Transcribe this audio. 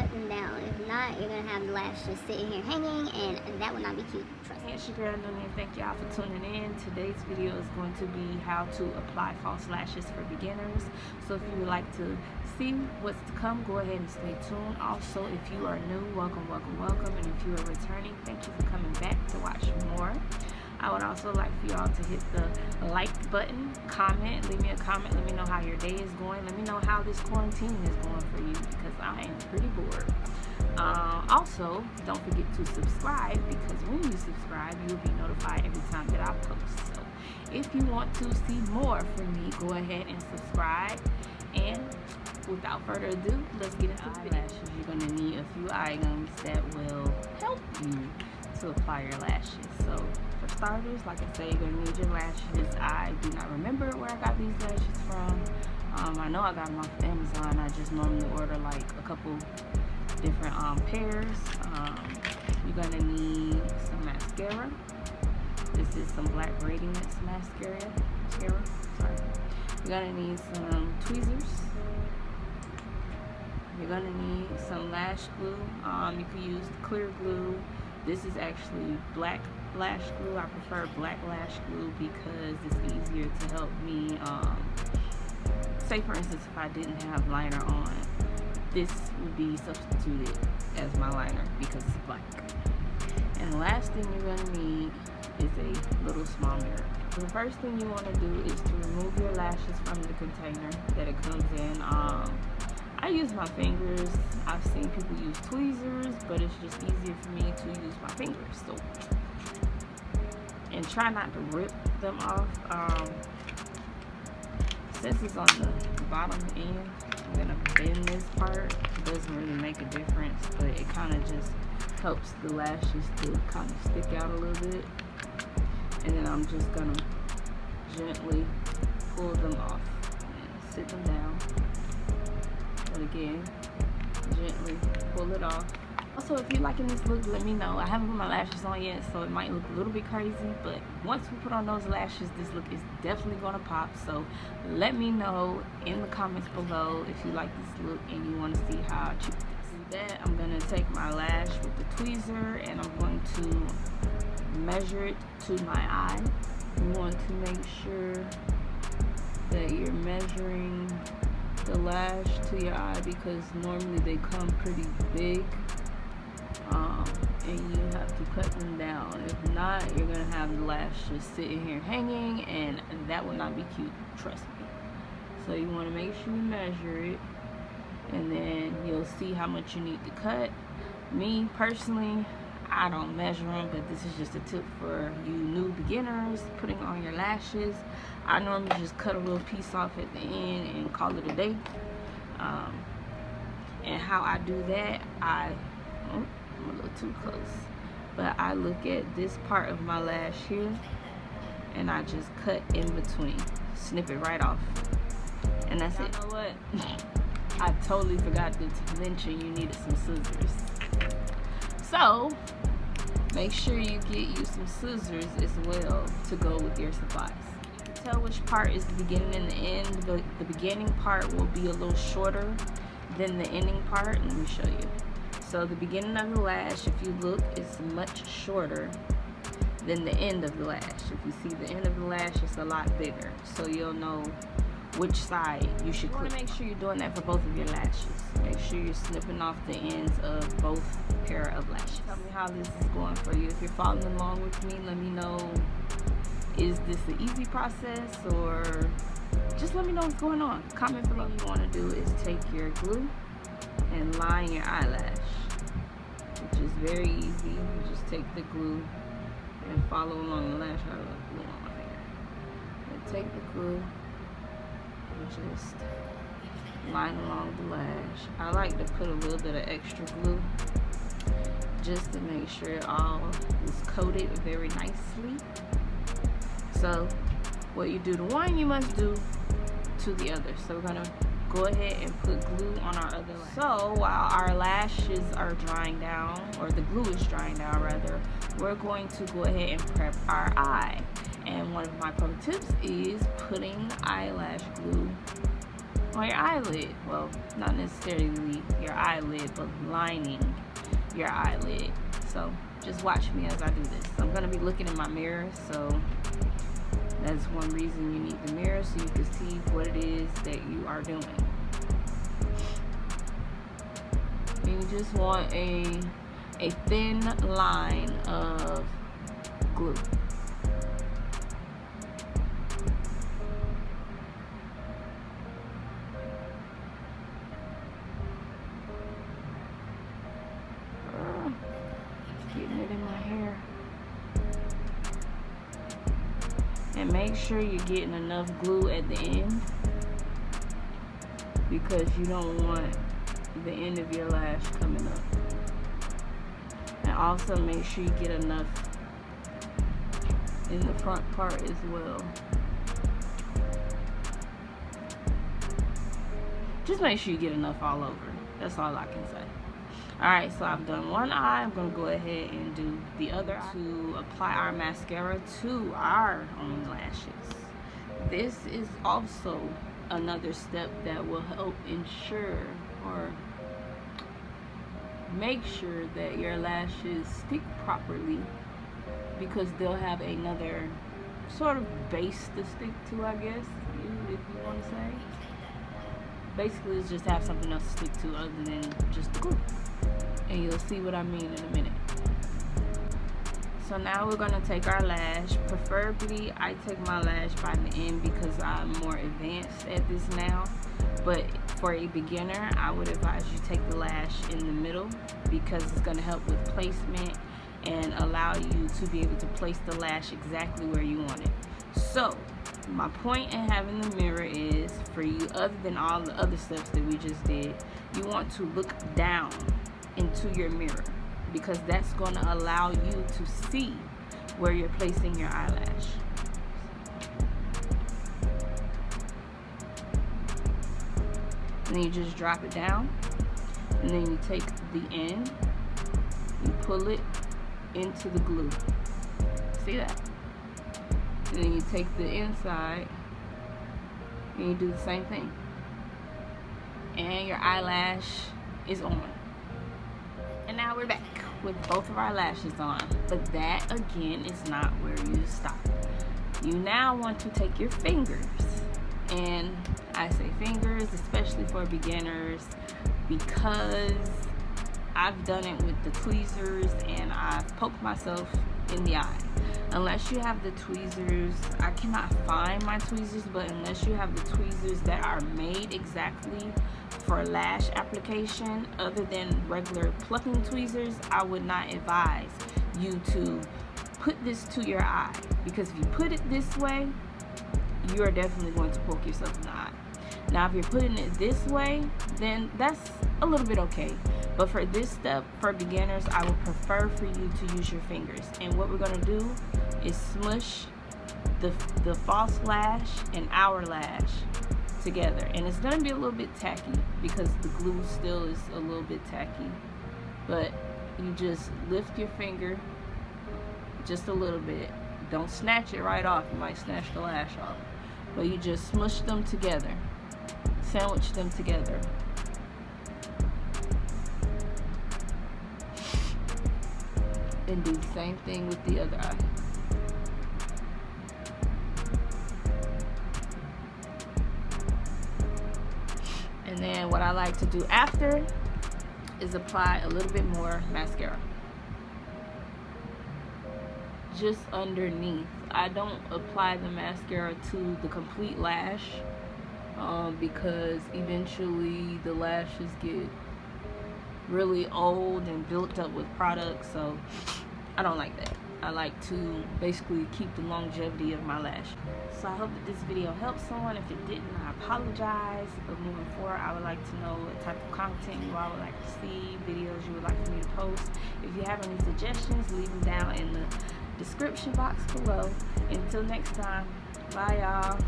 cut them down. If not, you're gonna have the lashes sitting here hanging, and that would not be cute. Trust me. It's your girl Nuni, and thank y'all for tuning in. Today's video is going to be how to apply false lashes for beginners. So if you would like to see what's to come, go ahead and stay tuned. Also, if you are new, welcome, and if you are returning, thank you for coming back to watch more. I would also like for y'all to hit the like button, comment, leave me a comment, let me know how your day is going, let me know how this quarantine is going for you, because I am pretty bored. Also, don't forget to subscribe, because when you subscribe, you'll be notified every time that I post. So if you want to see more from me, go ahead and subscribe. And without further ado, let's get into the eyelashes. You're going to need a few items that will help you to apply your lashes. So for starters, like I say, you're going to need your lashes. I do not remember where I got these lashes from. I know I got them off Amazon. I just normally order like a couple different pairs. You're going to need some mascara. This is some Black Radiance mascara. You're going to need some tweezers. You're going to need some lash glue. You can use clear glue. This is actually black lash glue. I prefer black lash glue because it's easier to help me. Say for instance, if I didn't have liner on, this would be substituted as my liner because it's black. And the last thing you're going to need is a little small mirror. The first thing you want to do is to remove your lashes from the container that it comes in. I use my fingers. I've seen people use tweezers, but it's just easier for me to use my fingers. So, and try not to rip them off. Since it's on the bottom end, I'm gonna bend this part. It doesn't really make a difference, but it kind of just helps the lashes to kind of stick out a little bit. And then I'm just gonna gently pull them off and sit them down. And again, gently pull it off. Also, if you're liking this look, let me know. I haven't put my lashes on yet, so it might look a little bit crazy, but once we put on those lashes, this look is definitely gonna pop. So let me know in the comments below if you like this look and you want to see how I choose this. That I'm gonna take my lash with the tweezer and I'm going to measure it to my eye. You want to make sure that you're measuring the lash to your eye because normally they come pretty big, and you have to cut them down. If not, you're gonna have the lash just sitting here hanging, and that will not be cute, trust me. So you want to make sure you measure it, and then you'll see how much you need to cut. Me personally, I don't measure them, but this is just a tip for you new beginners putting on your lashes. I normally just cut a little piece off at the end and call it a day. And how I do that, I'm a little too close, but I look at this part of my lash here and I just cut in between, snip it right off, and that's it. You know what? I totally forgot to mention you needed some scissors. So make sure you get you some scissors as well to go with your supplies. You can tell which part is the beginning and the end. The beginning part will be a little shorter than the ending part. Let me show you. So the beginning of the lash, if you look, is much shorter than the end of the lash. If you see the end of the lash, it's a lot bigger. So you'll know which side you should clip. You want to make sure you're doing that for both of your lashes. Make sure you're snipping off the ends of both pair of lashes. Tell me how this is going for you. If you're following along with me, let me know, is this an easy process, or just let me know what's going on. Comment below. What you want to do is take your glue and line your eyelash, which is very easy. You just take the glue and follow along the lash. I love glue on my finger. And take the glue and just line along the lash. I like to put a little bit of extra glue just to make sure it all is coated very nicely. So what you do to one, you must do to the other. So we're gonna go ahead and put glue on our other lash. So while our lashes are drying down, or the glue is drying down rather, we're going to go ahead and prep our eye. And one of my pro tips is putting eyelash glue on your eyelid. Well, not necessarily your eyelid, but lining your eyelid. So just watch me as I do this. I'm gonna be looking in my mirror, so that's one reason you need the mirror, so you can see what it is that you are doing. And you just want a thin line of glue. Getting it in my hair. And make sure you're getting enough glue at the end, because you don't want the end of your lash coming up. And also make sure you get enough in the front part as well. Just make sure you get enough all over. That's all I can say. Alright, so I've done one eye. I'm going to go ahead and do the other eye to apply our mascara to our own lashes. This is also another step that will help ensure or make sure that your lashes stick properly, because they'll have another sort of base to stick to, I guess, if you want to say. Basically, it's just have something else to stick to other than just the glue. And you'll see what I mean in a minute. So now we're going to take our lash. Preferably, I take my lash by the end because I'm more advanced at this now. But for a beginner, I would advise you take the lash in the middle, because it's going to help with placement and allow you to be able to place the lash exactly where you want it. So my point in having the mirror is, for you, other than all the other steps that we just did, you want to look down into your mirror, because that's going to allow you to see where you're placing your eyelash. And then you just drop it down, and then you take the end, you pull it into the glue. See that? And then you take the inside and you do the same thing, and your eyelash is on. And now we're back with both of our lashes on, but that again is not where you stop. You now want to take your fingers, and I say fingers especially for beginners because I've done it with the tweezers and I've poked myself in the eye. Unless you have the tweezers, I cannot find my tweezers, but unless you have the tweezers that are made exactly for lash application, other than regular plucking tweezers, I would not advise you to put this to your eye, because if you put it this way, you are definitely going to poke yourself in the eye. Now if you're putting it this way, then that's a little bit okay. But for this step, for beginners, I would prefer for you to use your fingers. And what we're going to do is smush the false lash and our lash together. And it's going to be a little bit tacky because the glue still is a little bit tacky. But you just lift your finger just a little bit. Don't snatch it right off. You might snatch the lash off. But you just smush them together. Sandwich them together. And do the same thing with the other eye. And then what I like to do after is apply a little bit more mascara. Just underneath. I don't apply the mascara to the complete lash because eventually the lashes get really old and built up with products, so I don't like that. I like to basically keep the longevity of my lash. So I hope that this video helps someone. If it didn't, I apologize. But moving forward, I would like to know what type of content you all would like to see, videos you would like for me to post. If you have any suggestions, leave them down in the description box below. Until next time, bye y'all.